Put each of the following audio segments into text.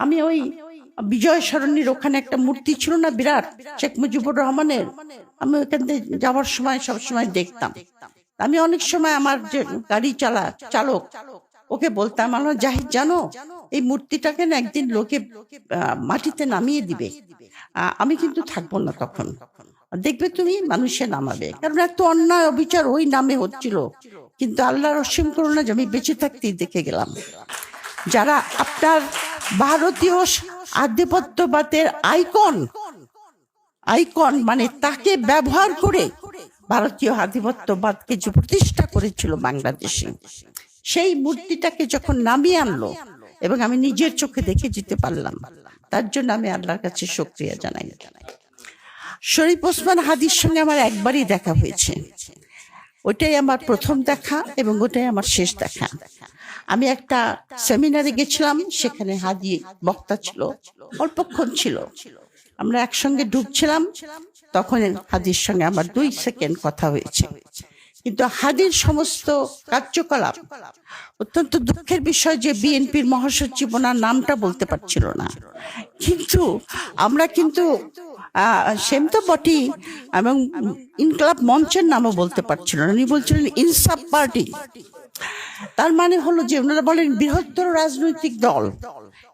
আমি ওই বিজয় সরণির ওখানে একটা মূর্তি ছিল না বিরাট, শেখ মুজিবুর রহমানের, আমি ওখান থেকে যাওয়ার সময় সবসময় দেখতাম। আমি অনেক সময় আমার যে গাড়ি চালক ওকে বলতাম, আমার জাহিদ জানো এই মূর্তিটাকে না একদিন লোকে মাটিতে নামিয়ে দিবে, আমি কিন্তু থাকবো না তখন, দেখবে তুমি মানুষে নামাবে। কারণ এত অন্যায় অবিচার ওই নামে হচ্ছিল, কিন্তু আল্লাহর অসীম করুণা যে আমি বেঁচে থাকতেই দেখে গেলাম যারা আপনার ভারতীয় আধিপত্যবাদের আইকন মানে তাকে ব্যবহার করে ভারতীয় আধিপত্যবাদকে যে প্রতিষ্ঠা করেছিল বাংলাদেশে, সেই মূর্তিটাকে যখন নামিয়ে আনলো এবং আমি নিজের চোখে দেখে যেতে পারলাম, তার জন্য আমি আল্লাহর কাছে শুকরিয়া জানাই। শরীফ ওসমান হাদির সঙ্গে আমার একবারই দেখা হয়েছে, ওটাই আমার প্রথম দেখা এবং ওটাই আমার শেষ দেখা। আমি একটা সেমিনারে গেছিলাম, সেখানে হাদি বক্তা ছিল, অল্পক্ষণ ছিল, আমরা একসঙ্গে ঢুকছিলাম, তখন হাদির সঙ্গে আমার 2 সেকেন্ড কথা হয়েছে। কিন্তু হাদির সমস্ত কার্যকলাপ, অত্যন্ত দুঃখের বিষয় যে বিএনপির মহাসচিব ওনার নামটা বলতে পারছিল না, কিন্তু আমরা কিন্তু সেম তো বটি, এবং ইনকলাব মঞ্চের নামও বলতে পারছিল না, উনি বলছিলেন ইনসাফ পার্টি। তার মানে হলো যে ওনারা বলেন বৃহত্তর রাজনৈতিক দল,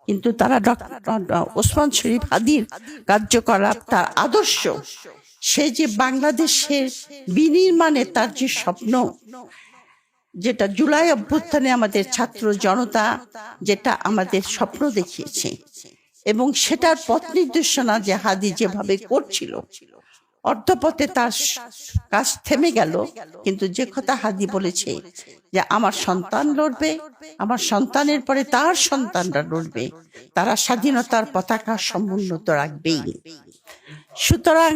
কিন্তু তারা ওসমান শরীফ হাদির কার্যকলাপ, তার আদর্শ, সে যে বাংলাদেশের বিনির্মাণে তার যে স্বপ্ন, যেটা জুলাই অভ্যুত্থানে আমাদের ছাত্র জনতা যেটা আমাদের স্বপ্ন দেখিয়েছে, এবং সেটার পথ নির্দেশনা যে হাদি যেভাবে করছিল, অর্ধপথে তার কাজ থেমে গেল, কিন্তু যে কথা হাদি বলেছে যে আমার সন্তান লড়বে, আমার সন্তানের পরে তার সন্তানরা লড়বে, তারা স্বাধীনতার পতাকা সমুন্নত রাখবেই। সুতরাং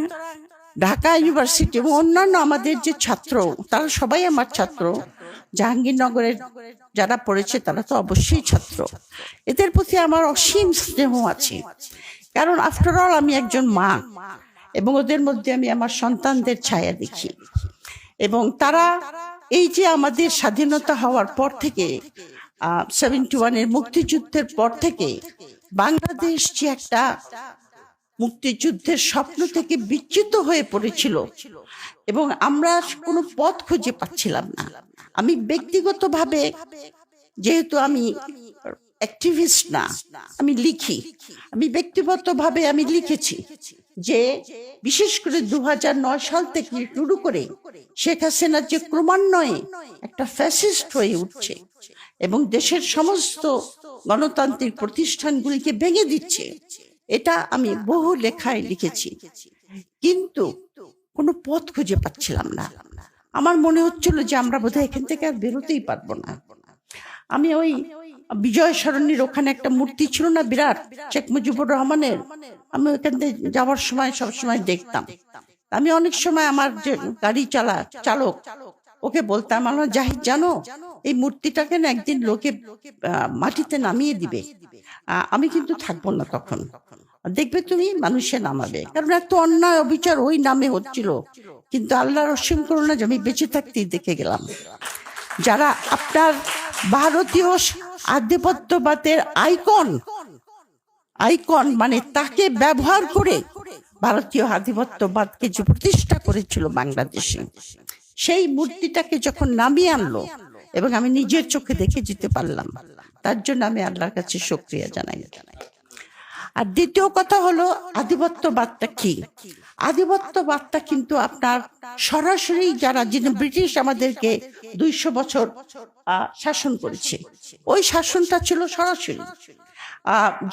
ঢাকা ইউনিভার্সিটি এবং অন্যান্য আমাদের যে ছাত্র, তারা সবাই আমার ছাত্র, জাহাঙ্গীরনগরের যারা পড়েছে তারা তো অবশ্যই ছাত্র, এদের প্রতি আমার অসীম স্নেহ আছে। কারণ আফটার অল আমি একজন মা, এবং ওদের মধ্যে আমি আমার সন্তানদের ছায়া দেখি। এবং তারা এই যে আমাদের স্বাধীনতা হওয়ার পর থেকে 71-এর মুক্তিযুদ্ধের পর থেকে বাংলাদেশ যে একটা মুক্তিযুদ্ধের স্বপ্ন থেকে বিচ্যুত হয়ে পড়েছিল, এবং আমরা কোনো পথ খুঁজে পাচ্ছিলাম না। আমি ব্যক্তিগতভাবে, যেহেতু আমি অ্যাক্টিভিস্ট না, আমি লিখি, আমি ব্যক্তিগতভাবে আমি লিখেছি যে বিশেষ করে 2009 সাল থেকে শুরু করে শেখ হাসিনা যে ক্রমান্বয়ে একটা ফ্যাসিস্ট হয়ে উঠছে এবং দেশের সমস্ত গণতান্ত্রিক প্রতিষ্ঠানগুলিকে ভেঙে দিচ্ছে, এটা আমি বহু লেখায় লিখেছি, কিন্তু কোনো পথ খুঁজে পাচ্ছিলাম না। আমার মনে হচ্ছিল যে আমরা বোধহয় এখান থেকে আর বেরোতেই পারবো না। আমি ওই বিজয় সরণির ওখানে একটা মূর্তি ছিল না বিরাট, শেখ মুজিবুর রহমানের, আমি ওখান থেকে যাওয়ার সময় সবসময় দেখতাম। আমি অনেক সময় আমার যে গাড়ি চালক ওকে বলতাম, আমার জাহিদ জানো এই মূর্তিটাকে না একদিন লোকে মাটিতে নামিয়ে দিবে, আমি কিন্তু থাকবো না তখন, দেখবে তুমি মানুষে নামাবে। কারণ এত অন্যায় অবিচার ওই নামে হচ্ছিল, কিন্তু আল্লাহর অসীম করুণা যে আমি বেঁচে থাকতেই দেখে গেলাম যারা আপনার ভারতীয় আধিপত্যবাদের আইকন মানে তাকে ব্যবহার করে ভারতীয় আধিপত্যবাদকে যে প্রতিষ্ঠা করেছিল বাংলাদেশে, সেই মূর্তিটাকে যখন নামিয়ে আনলো এবং আমি নিজের চোখে দেখে যেতে পারলাম, তার জন্য আমি আল্লাহর কাছে শুকরিয়া জানাই। আর দ্বিতীয় কথা হলো আধিপত্যবাদটা কি? আধিপত্যবাদটা কিন্তু আপনার সরাসরি যারা ব্রিটিশ আমাদেরকে 200 বছর শাসন করেছে, ওই শাসনটা ছিল সরাসরি।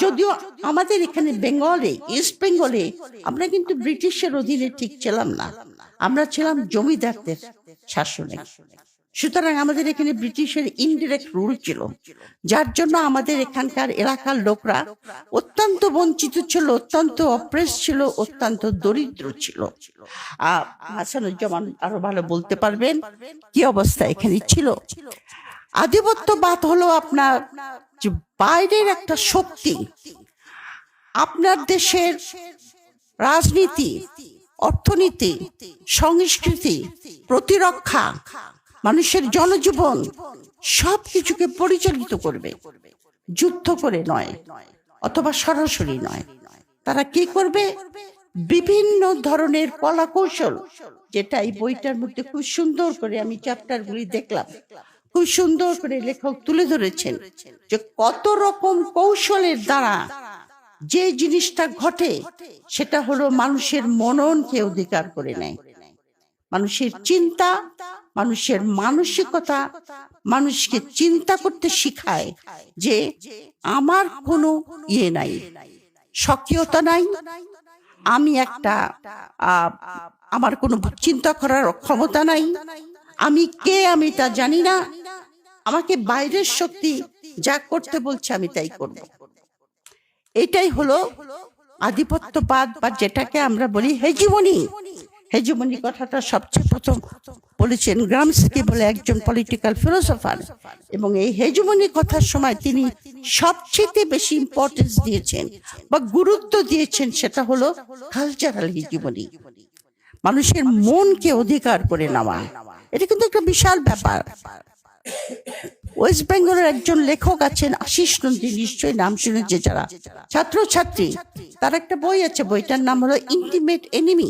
যদিও আমাদের এখানে বেঙ্গলে, ইস্ট বেঙ্গলে আমরা কিন্তু ব্রিটিশের অধীনে ঠিক ছিলাম না, আমরা ছিলাম জমিদারদের শাসনে। সুতরাং আমাদের এখানে ব্রিটিশের ইনডিরেক্ট রুল ছিল, যার জন্য আমাদের এখানকার এলাকার লোকরা অত্যন্ত বঞ্চিত ছিল, অত্যন্ত অপ্রেস ছিল, অত্যন্ত দরিদ্র ছিল। হাসানুজ্জামান আরো ভালো বলতে পারবেন কি অবস্থা এখানে ছিল। আধিপত্যবাদ হলো আপনার যে বাইরের একটা শক্তি আপনার দেশের রাজনীতি, অর্থনীতি, সংস্কৃতি, প্রতিরক্ষা, মানুষের জনজীবন সবকিছুকে পরিচালিত করবে, যুদ্ধ করে নয়, অথবা সরাসরি নয়। তারা কি করবে? বিভিন্ন ধরনের কলা কৌশল, যেটা এই বইটার মধ্যে খুব সুন্দর করে আমি চ্যাপ্টারগুলি দেখলাম, খুব সুন্দর করে লেখক তুলে ধরেছেন যে কত রকম কৌশলের দ্বারা যে জিনিসটা ঘটে সেটা হলো মানুষের মননকে অধিকার করে নেয়, মানুষের চিন্তা, মানুষের মানসিকতা, মানুষকে চিন্তা করতে শিখায় যে আমার কোনো নাই, স্বকীয়তা নাই, আমি একটা আমার কোনো চিন্তা করার ক্ষমতা নাই, আমি কে আমি তা জানি না, আমাকে বাইরের শক্তি যা করতে বলছে আমি তাই করব। এটাই হলো আধিপত্যবাদ, বা যেটাকে আমরা বলি হেজিমনি। হেজিমনি কথাটা সবচেয়ে প্রথম বলেছেন গ্রামস্কি বলে একজন পলিটিক্যাল ফিলোসফার, এবং এই হেজিমনি কথার সময় তিনি সবচেয়ে বেশি ইম্পর্টেন্স দিয়েছেন বা গুরুত্ব দিয়েছেন, সেটা হলো কালচারাল হেজিমনি, মানুষের মনকে অধিকার করে নেওয়া। এটা কিন্তু একটা বিশাল ব্যাপার। ওয়েস্ট বেঙ্গলের একজন লেখক আছেন আশিস নন্দী, নিশ্চয়ই নাম শুনেছে যারা ছাত্রছাত্রী, তার একটা বই আছে, বইটার নাম হলো ইন্টিমেট এনিমি।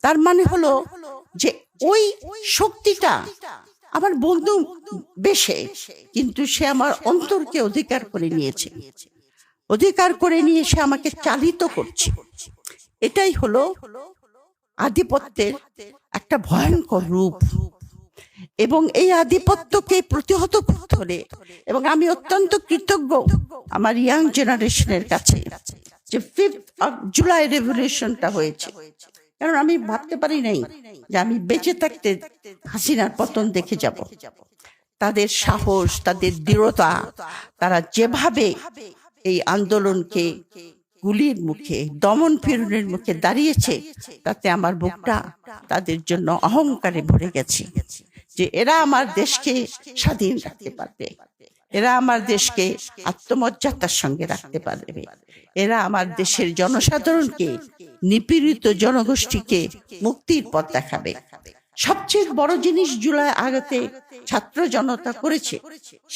তার মানে হলো যে ওই শক্তিটা আমার বন্ধু বেশে, কিন্তু সে আমার অন্তরকে অধিকার করে নিয়েছে, অধিকার করে নিয়ে সে আমাকে চালিত করছে। এটাই হলো আধিপত্যের একটা ভয়ঙ্কর রূপ, এবং এই আধিপত্যকে প্রতিহত করতে হলে, এবং আমি অত্যন্ত কৃতজ্ঞ আমার ইয়াং জেনারেশনের কাছে যে 5th of July রেভলিউশনটা হয়েছে, কারণ আমি ভাবতে পারি নাই যে আমি বেঁচে থাকতে হাসিনার পতন দেখে যাব। তাদের সাহস, তাদের দৃঢ়তা, তারা যেভাবে এই আন্দোলনকে গুলির মুখে, দমন পীড়নের মুখে দাঁড়িয়েছে, তাতে আমার বুকটা তাদের জন্য অহংকারে ভরে গেছে যে এরা আমার দেশকে স্বাধীন রাখতে পারবে, এরা আমার দেশকে আত্মমর্যাদার সঙ্গে রাখতে পারবে, এরা আমার দেশের জনসাধারণকে, নিপীড়িত জনগোষ্ঠীকে মুক্তির পথ দেখাবে। সবচেয়ে বড় জিনিস জুলাই আগতে ছাত্র জনতা করেছে,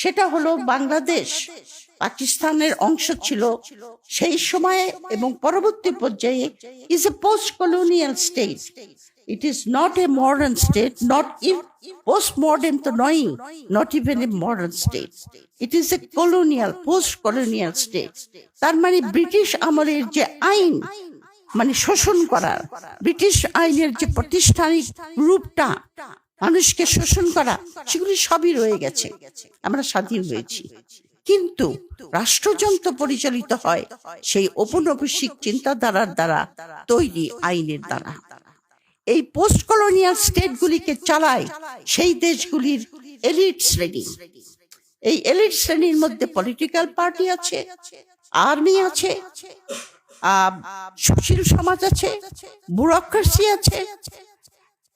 সেটা হলো বাংলাদেশ পাকিস্তানের অংশ ছিল সেই সময়ে এবং পরবর্তী পর্যায়ে is a post colonial state. It is not a modern state, not even post-modern to knowing, not even a modern state. It is a colonial, post-colonial state. তার মানে ব্রিটিশ আমলের যে আইন, মানে শোষণ করার, ব্রিটিশ আইনের যে প্রাতিষ্ঠানিক রূপটা, মানুষকে শোষণ করা, সেগুলি সবই রয়ে গেছে। আমরা স্বাধীন হয়েছি, কিন্তু রাষ্ট্রযন্ত্র পরিচালিত হয় সেই ঔপনিবেশিক চিন্তাধারার দ্বারা তৈরি আইনের দ্বারা। এই পোস্ট কলোনিয়াল স্টেটগুলিকে চালায় সেই দেশগুলির এলিট শ্রেণী। এই এলিট শ্রেণীর মধ্যে পলিটিক্যাল পার্টি আছে, আর্মি আছে, সুশীল সমাজ আছে, ব্যুরোক্রেসি আছে,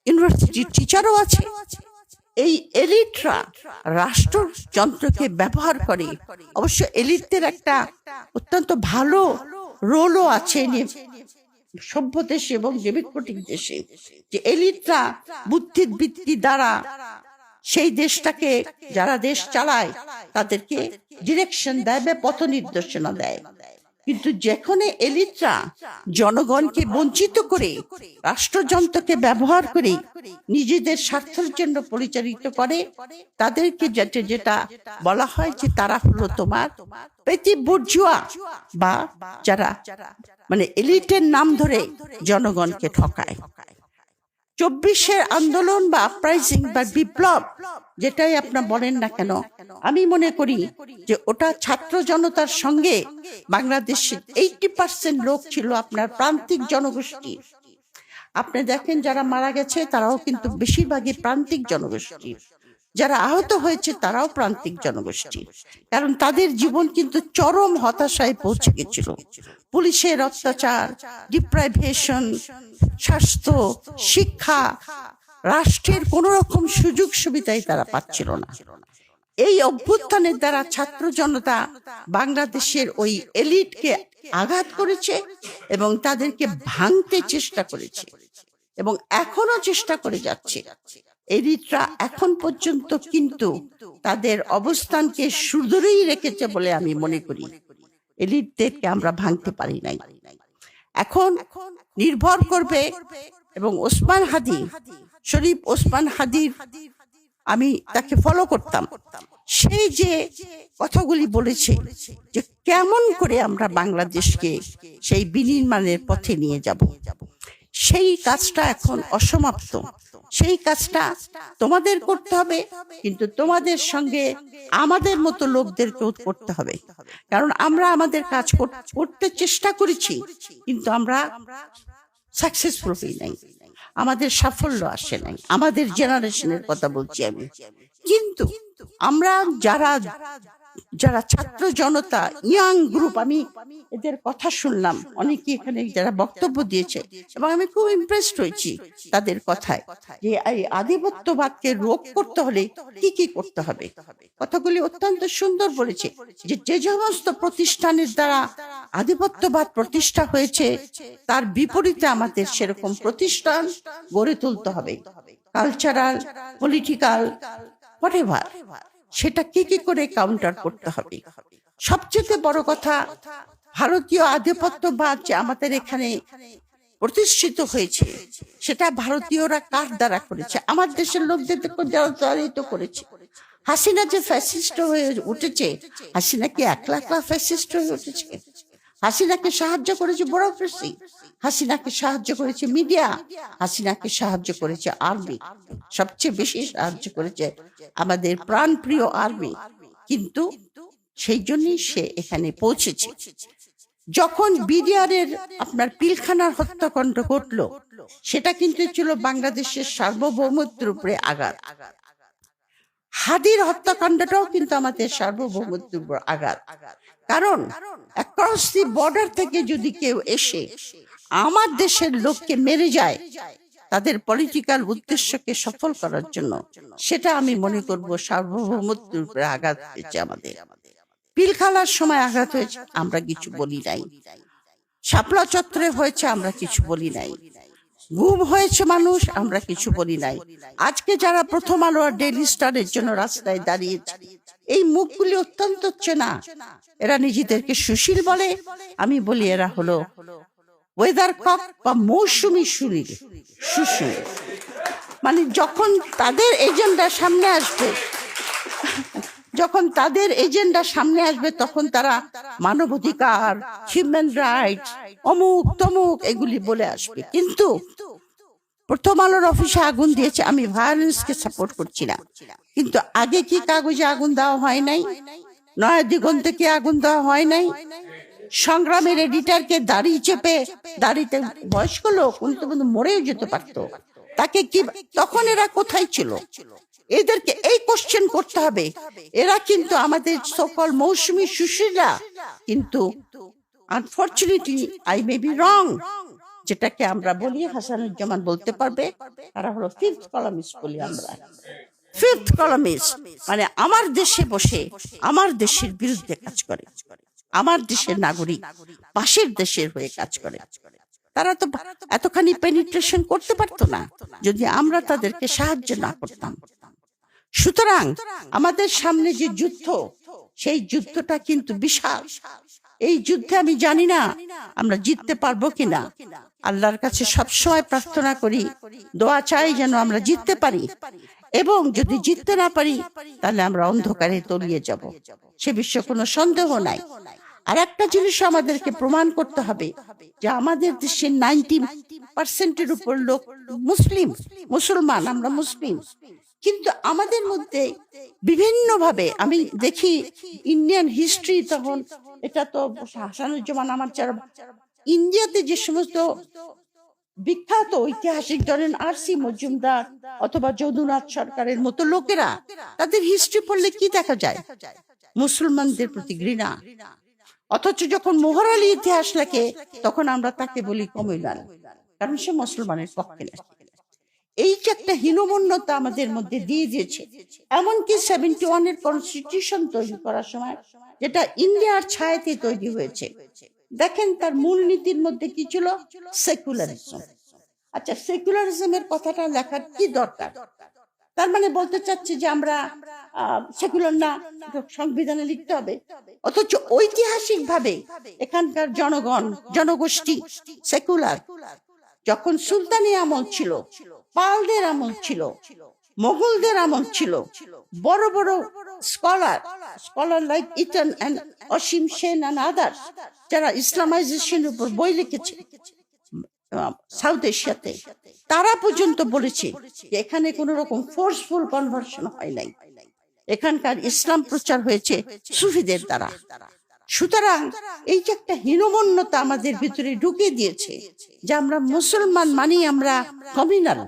ইউনিভার্সিটির টিচারও আছে। এই এলিটরা রাষ্ট্রযন্ত্রকে ব্যবহার করে। অবশ্য এলিটদের একটা অত্যন্ত ভালো রোলও আছে সভ্য দেশে এবং ডেমোক্রেটিক দেশে, যে এলিটরা বুদ্ধির বৃত্তি দ্বারা সেই দেশটাকে, যারা দেশ চালায় তাদেরকে ডিরেকশন দেয় বা পথ নির্দেশনা দেয়। কিন্তু যেখানে এলিটরা জনগণকে বঞ্চিত করে, রাষ্ট্রযন্ত্রকে ব্যবহার করে নিজেদের স্বার্থের জন্য পরিচালিত করে, তাদেরকে যেটা বলা হয় যে তারা হলো তোমার পেটি বুর্জুয়া, বা যারা মানে এলিটের নাম ধরে জনগণকে ঠকায়। 24-এর আন্দোলন বা আপরাইজিং বা বিপ্লব, যেটাই আপনার বলেন না কেন, আমি মনে করি যে ওটা ছাত্র জনতার সঙ্গে বাংলাদেশের 80% লোক ছিল আপনার প্রান্তিক জনগোষ্ঠী। আপনি দেখেন যারা মারা গেছে তারাও কিন্তু বেশিরভাগই প্রান্তিক জনগোষ্ঠী, যারা আহত হয়েছে তারাও প্রান্তিক জনগোষ্ঠী, কারণ তাদের জীবন কিন্তু চরম হতাশায় পৌঁছে গেছিল। পুলিশের অত্যাচার, ডিপ্রাইভেশন, স্বাস্থ্য, শিক্ষা, রাষ্ট্রের কোন রকম সুযোগ সুবিধাই তারা পাচ্ছিল না। এই অভ্যুত্থানের দ্বারা ছাত্র জনতা বাংলাদেশের ওই এলিটকে আঘাত করেছে এবং তাদেরকে ভাঙতে চেষ্টা করেছে, এবং এখনো চেষ্টা করে যাচ্ছে। এলিটরা এখন পর্যন্ত কিন্তু তাদের অবস্থানকে সুদূরেই রেখেছে বলে আমি মনে করি। এলিটদেরকে আমরা ভাঙতে পারি নাই। এখন নির্ভর করবে, এবং ওসমান হাদি, শরীফ ওসমান হাদির, আমি তাকে ফলো করতাম, সেই যে কথাগুলি বলেছে যে কেমন করে আমরা বাংলাদেশকে সেই বিনির্মাণের পথে নিয়ে যাব, সেই কাজটা এখন অসমাপ্ত। সেই কাজটা তোমাদের করতে হবে, কিন্তু তোমাদের সঙ্গে আমাদের মতো লোকদেরকেও করতে হবে। কারণ আমরা আমাদের কাজ করতে চেষ্টা করেছি, কিন্তু আমরা সাকসেসফুল হই নাই, আমাদের সাফল্য আসে নাই। আমাদের জেনারেশনের কথা বলছি আমি। কিন্তু আমরা যারা যারা ছাত্র জনতা, ইয়াং গ্রুপ, আমি এদের কথা শুনলাম, অনেকে এখানে যারা বক্তব্য দিয়েছে, এবং আমি খুব ইমপ্রেসড হয়েছি তাদের কথায়, যে এই আধিপত্যবাদকে রোধ করতে হলে কি কি করতে হবে। কথাগুলি অত্যন্ত সুন্দর বলেছে, যে যে সমস্ত প্রতিষ্ঠানের দ্বারা আধিপত্যবাদ প্রতিষ্ঠা হয়েছে তার বিপরীতে আমাদের সেরকম প্রতিষ্ঠান গড়ে তুলতে হবে, কালচারাল, পলিটিক্যাল, হোয়াটএভার। সেটা কি কি করে কাউন্টার করতে হবে। সবচেয়ে বড় কথা, ভারতীয় আধিপত্যবাদ যে আমাদের এখানে প্রতিষ্ঠিত হয়েছে, সেটা ভারতীয়রা কার দ্বারা করেছে? আমার দেশের লোকদের দ্বারাই তো করেছে। হাসিনা যে ফ্যাসিস্ট হয়ে উঠেছে, হাসিনা কি একলা একলা ফ্যাসিস্ট হয়ে উঠেছে? হাসিনাকে সাহায্য করেছে ব্যুরোক্রেসি, হাসিনাকে সাহায্য করেছে মিডিয়া, হাসিনাকে সাহায্য করেছে আর্মি, সবচেয়ে বেশি সাহায্য করেছে আমাদের প্রাণপ্রিয় আর্মি। কিন্তু সেই জন্যই সে এখানে পৌঁছেছে। যখন বিডিআরের আপনার পিলখানার হত্যাকাণ্ড ঘটলো, সেটা কিন্তু ছিল বাংলাদেশের সার্বভৌমত্বের উপরে আঘাত। হাদির হত্যাকাণ্ডটাও কিন্তু আমাদের সার্বভৌমত্বের উপর আঘাত। কারণ অ্যাক্রস দি বর্ডার থেকে যদি কেউ এসে আমার দেশের লোককে মেরে যায় তাদের পলিটিক্যাল উদ্দেশ্যকে সফল করার জন্য, সেটা আমি মনে করব সার্বভৌমত্বের উপরে আঘাত হয়েছে। আমাদের পিলখানার সময় আঘাত হয়েছে, আমরা কিছু বলি নাই। শাপলা চত্বরে হয়েছে, আমরা কিছু বলি নাই। গুম হয়েছে মানুষ, আমরা কিছু বলি নাই। আজকে যারা প্রথম আলো আর ডেইলি স্টারের জন্য রাস্তায় দাঁড়িয়েছে, এই মুখগুলি অত্যন্ত চেনা। এরা নিজেদেরকে সুশীল বলে, আমি বলি এরা হলো ওয়েদার কক বা মৌসুমী সুশীল। মানে যখন তাদের এজেন্ডা সামনে আসবে, তখন তারা মানবাধিকার, হিউম্যান রাইটস, অমুক তমুক এগুলি বলে আসবে। কিন্তু প্রথম আলোর অফিসে আগুন দিয়েছে, আমি ভায়োলেন্সকে সাপোর্ট করছি না, কিন্তু আগে কি কাগজে আগুন দেওয়া হয় নাই? নয়া দিগন্তে কি আগুন দেওয়া হয় নাই? সংগ্রামের এডিটরকে দাড়ি চেপে, দাড়িতে বয়স্ক লোক, উনি তো মরেও যেতে পারতো, তাকে কি, তখন এরা কোথায় ছিল? এদেরকে এই কোশ্চেন করতে হবে। এরা কিন্তু আমাদের সকল মৌসুমী সুশীলরা, কিন্তু unfortunately, I may be wrong, যেটাকে আমরা বলি, হাসানুজ্জামান বলতে পারবে, তারা হলো ফিফথ কলামিস্ট বলি আমরা। ফিফথ কলামিস্ট মানে আমার দেশে বসে আমার দেশের বিরুদ্ধে কাজ করে, আমার দেশের নাগরিক পাশের দেশের হয়ে কাজ করে। তারা তো এতখানি পেনিট্রেশন করতে পারতো না যদি আমরা তাদেরকে সাহায্য না করতাম। সুতরাং আমাদের সামনে যে যুদ্ধ, সেই যুদ্ধটা কিন্তু বিশাল। এই যুদ্ধে আমি জানি না আমরা জিততে পারবো কিনা। আল্লাহর কাছে সবসময় প্রার্থনা করি, দোয়া চাই যেন আমরা জিততে পারি, এবং যদি জিততে না পারি তাহলে আমরা অন্ধকারে তলিয়ে যাব, সে বিষয়ে কোনো সন্দেহ নাই। আর একটা জিনিস আমাদেরকে প্রমাণ করতে হবে, যে আমাদের দেশের 90% উপর লোক মুসলমান, আমরা মুসলিম, কিন্তু আমাদের মধ্যে বিভিন্ন ভাবে আমি দেখি ইন্ডিয়ান হিস্ট্রি, তখন এটা তো হাসানুজ্জামান আমার যারা ইন্ডিয়াতে যে সমস্ত বিখ্যাত ঐতিহাসিক, ধরেন আর.সি. মজুমদার অথবা যদুনাথ সরকারের মতো লোকেরা, তাদের হিস্ট্রি পড়লে কি দেখা যায়? মুসলমানদের প্রতি ঘৃণা। অথচ যখন মোহর আলী ইতিহাস লেখে, তখন আমরা তাকে বলি কমিউনাল, কারণ সে মুসলমানের পক্ষে লেখে। এই যে একটা হীনমন্যতা আমাদের মধ্যে দিয়ে দিয়েছে। এমনকি 71 কনস্টিটিউশন তৈরি করার সময়, যেটা ইন্ডিয়ার ছায়াতে তৈরি হয়েছে, দেখেন তার মূলনীতির মধ্যে কি ছিল? সেকুলারিজম। আচ্ছা, সেকুলারিজমের কথাটা লেখার কি দরকার? তার মানে বলতে চাচ্ছে যে আমরা সেকুলার না, সংবিধানে লিখতে হবে। অথচ ঐতিহাসিক ভাবে এখানকার জনগোষ্ঠী সেকুলার। যখন সুলতানি আমল ছিল, পালদের আমল ছিল, মোগলদের আমল ছিল, বড় বড় scholar like Eaton and Asim Sen and others, যারা ইসলামাইজেশনের উপর বই লিখেছে সাউথ এশিয়াতে, তারা পর্যন্ত বলেছে যে এখানে কোন রকম ফোর্সফুল কনভার্সন হয় নাই, এখানকার ইসলাম প্রচার হয়েছে সুফিদের দ্বারা। সুতরাং এই যে একটা হীনমন্যতা আমাদের ভিতরে ঢুকে দিয়েছে যে আমরা মুসলমান মানি আমরা কমিউনাল,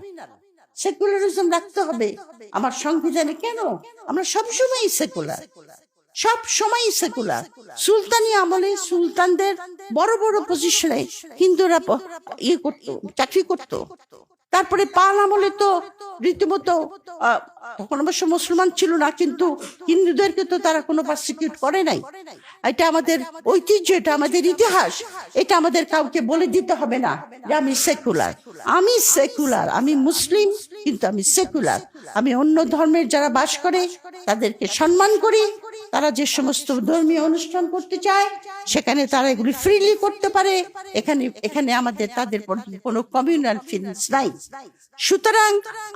সেকুলারিজম রাখতে হবে আমার সংবিধানে। কেন? আমরা সবসময় সেকুলার, সুলতানি আমলে সুলতানদের বড় বড় পজিশনে হিন্দুরা করতো, চাকরি করতো। তারপরে পাল আমলে তো রীতিমতো, তখন অবশ্য মুসলমান ছিল না, কিন্তু হিন্দুদেরকে তো তারা কোনো পারসিকিউট করে নাই। এটা আমাদের ঐতিহ্য, এটা আমাদের ইতিহাস, এটা আমাদের কাউকে বলে দিতে হবে না যে আমি সেকুলার, আমি মুসলিম কিন্তু আমি সেকুলার। আমি অন্য ধর্মের যারা বাস করে তাদেরকে সম্মান করি, তারা যে সমস্ত ধর্মীয় অনুষ্ঠান করতে চায় সেখানে তারা এগুলি ফ্রিলি করতে পারে। এখানে আমাদের তাদের কোনো কমিউনাল ফিলিংস নাই। সুতরাং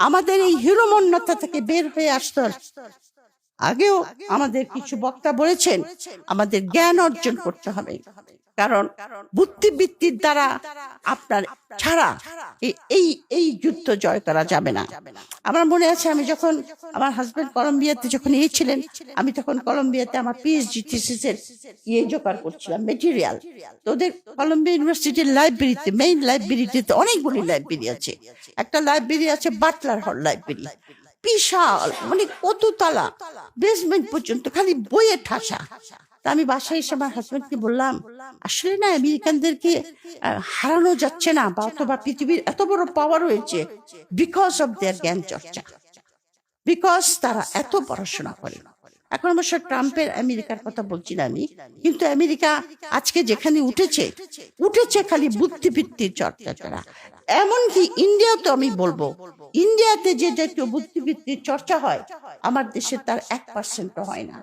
আমাদের এই হীনমন্যতা থেকে বের হয়ে আসতে হবে। আগেও আমাদের কিছু বক্তা বলেছেন আমাদের জ্ঞান অর্জন করতে হবে, কারণ বুদ্ধিবৃত্তির দ্বারা আপনার ছাড়া এই যুদ্ধ জয় করা যাবে না। আমার মনে আছে আমি যখন আমার হাজবেন্ড কলম্বিয়াতে যখন ছিলেন, আমি তখন কলম্বিয়াতে আমার পিএইচডি থিসিসের জোগাড় করছিলাম, মেটেরিয়াল। তো ওদের কলম্বিয়া ইউনিভার্সিটির লাইব্রেরিতে, মেইন লাইব্রেরিতে অনেকগুলি লাইব্রেরি আছে। একটা লাইব্রেরি আছে বাটলার হল লাইব্রেরি, বিশাল, মানে কত তলা, বেসমেন্ট পর্যন্ত খালি বইয়ের ঠাসা। তা আমি বাসায় এসে আমার হাজবেন্ডকে বললাম, আসলে না আমেরিকানদেরকে হারানো যাচ্ছে না, বা অথবা পৃথিবীর এত বড় পাওয়ার হয়েছে বিকজ অফ দেয়ার জ্ঞান চর্চা, বিকজ তারা এত পড়াশোনা করে। এখন অবশ্য ট্রাম্পের আমেরিকার কথা বলছি না আমি, কিন্তু আমেরিকা আজকে যেখানে উঠেছে খালি বুদ্ধিবৃত্তির চর্চা করা। এমনকি ইন্ডিয়াতে আমি বলবো, ইন্ডিয়াতে যে জাতীয় বুদ্ধিবৃত্তির চর্চা হয় আমার দেশে তার 1% হয় না।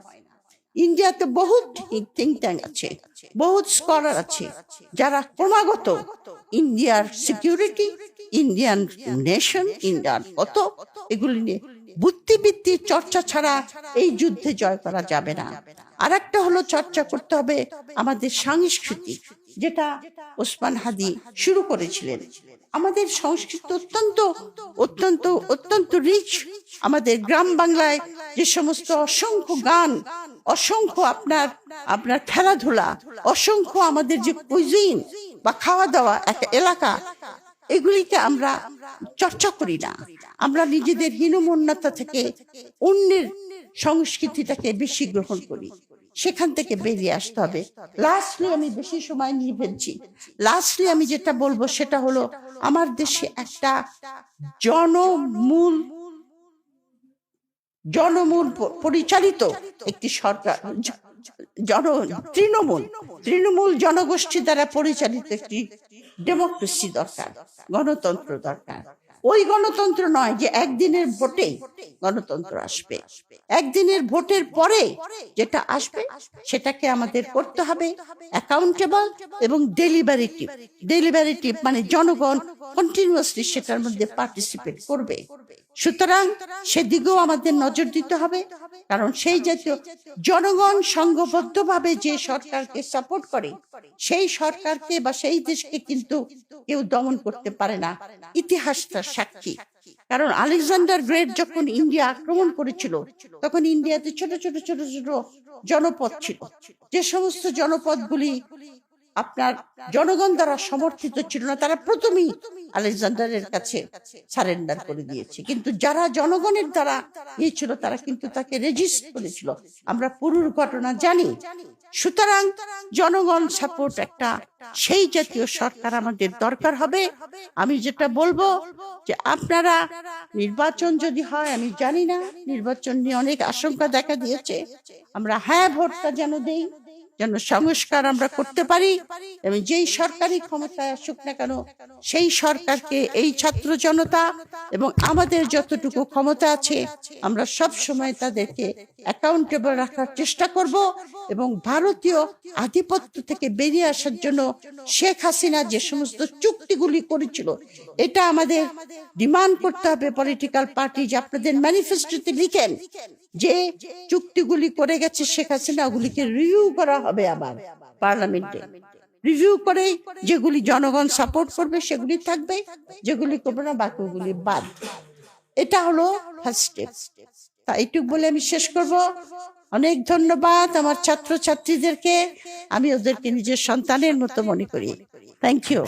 ইন্ডিয়াতে বহুত থিঙ্ক ট্যাঙ্ক আছে, বহুত স্কলার আছে, যারা ক্রমাগত ইন্ডিয়ার সিকিউরিটি, ইন্ডিয়ান নেশন, ইন্ডিয়ান এগুলি নিয়ে বুদ্ধিবৃত্তির চর্চা ছাড়া এই যুদ্ধে জয় করা যাবে না। আর একটা হলো চর্চা করতে হবে আমাদের সংস্কৃতি, যেটা ওসমান হাদি শুরু করেছিলেন। আমাদের সংস্কৃতি অত্যন্ত রিচ। আমাদের গ্রাম বাংলায় যে সমস্ত অসংখ্য গান, অসংখ্য আপনার খেলাধুলা, অসংখ্য আমাদের যে কুইজিন বা খাওয়া দাওয়া একটা এলাকা, এগুলিকে আমরা চর্চা করি না। আমরা নিজেদের হীনমন্যতা থেকে অন্যের সংস্কৃতিটাকে বেশি গ্রহণ করি, সেখান থেকে বেরিয়ে আসতে হবে। লাস্টলি আমি বেশি সময় নিয়ে ফেলছি, লাস্টলি আমি যেটা বলবো সেটা হলো আমার দেশে একটা জনমূল পরিচালিত একটি সরকার, তৃণমূল জনগোষ্ঠী দ্বারা পরিচালিত একটি ডেমোক্রেসি দরকার, গণতন্ত্র দরকার। ওই গণতন্ত্র নয় যে একদিনের ভোটে গণতন্ত্র আসবে। একদিনের ভোটের পরে যেটা আসবে সেটাকে আমাদের করতে হবে অ্যাকাউন্টেবল এবং ডেলিবারেটিভ, মানে জনগণ কন্টিনিউয়াসলি সেটার মধ্যে পার্টিসিপেট করবে। সুতরাং সেদিকেও আমাদের নজর দিতে হবে, কারণ সেই জাতীয় জনগণ সংঘবদ্ধভাবে যে সরকারকে সাপোর্ট করে সেই সরকারকে বা সেই দেশকে কিন্তু কেউ দমন করতে পারে না। ইতিহাসটা সাক্ষী। কারণ আলেকজান্ডার গ্রেট যখন ইন্ডিয়া আক্রমণ করেছিল তখন ইন্ডিয়াতে ছোট ছোট জনপদ ছিল, যে সমস্ত জনপদগুলি আপনার জনগণ দ্বারা সমর্থিত ছিল না, তারা প্রথমেই আলেকজান্ডারের কাছে সারেন্ডার করে দিয়েছে। কিন্তু যারা জনগণের দ্বারা ছিল তারা কিন্তু তাকে রেজিস্ট করেছিল। আমরা পুরুর ঘটনা জানি। সুতরাং জনগণ সাপোর্ট একটা সেই জাতীয় সরকার আমাদের দরকার হবে। আমি যেটা বলবো যে আপনারা নির্বাচন যদি হয়, আমি জানি না, নির্বাচন নিয়ে অনেক আশঙ্কা দেখা দিয়েছে, আমরা হ্যাঁ ভোটটা যেন দেই, যেন সংস্কার আমরা করতে পারি, এবং যেই সরকারি ক্ষমতায় আসুক না কেন সেই সরকারকে এই ছাত্র জনতা এবং আমাদের যতটুকু ক্ষমতা আছে আমরা সব সময় তাদেরকে অ্যাকাউন্টেবল রাখার চেষ্টা করব, এবং ভারতীয় আধিপত্য থেকে বেরিয়ে আসার জন্য শেখ হাসিনা যে সমস্ত চুক্তিগুলি করেছিল এটা আমাদের ডিমান্ড করতে হবে। পলিটিক্যাল পার্টি যে আপনাদের ম্যানিফেস্টোতে লিখেন যে চুক্তিগুলি করে গেছে শেখ হাসিনা, ওগুলিকে রিভিউ করা হবে আবার পার্লামেন্টে। রিভিউ করে যেগুলি জনগণ সাপোর্ট করবে সেগুলি থাকবে, যেগুলি করবে না বাকিগুলি বাদ। এটা হলো ফার্স্ট স্টেপ। তা এইটুক বলে আমি শেষ করব। অনেক ধন্যবাদ আমার ছাত্র ছাত্রীদেরকে, আমি ওদেরকে নিজের সন্তানের মতো মনে করি। Thank you.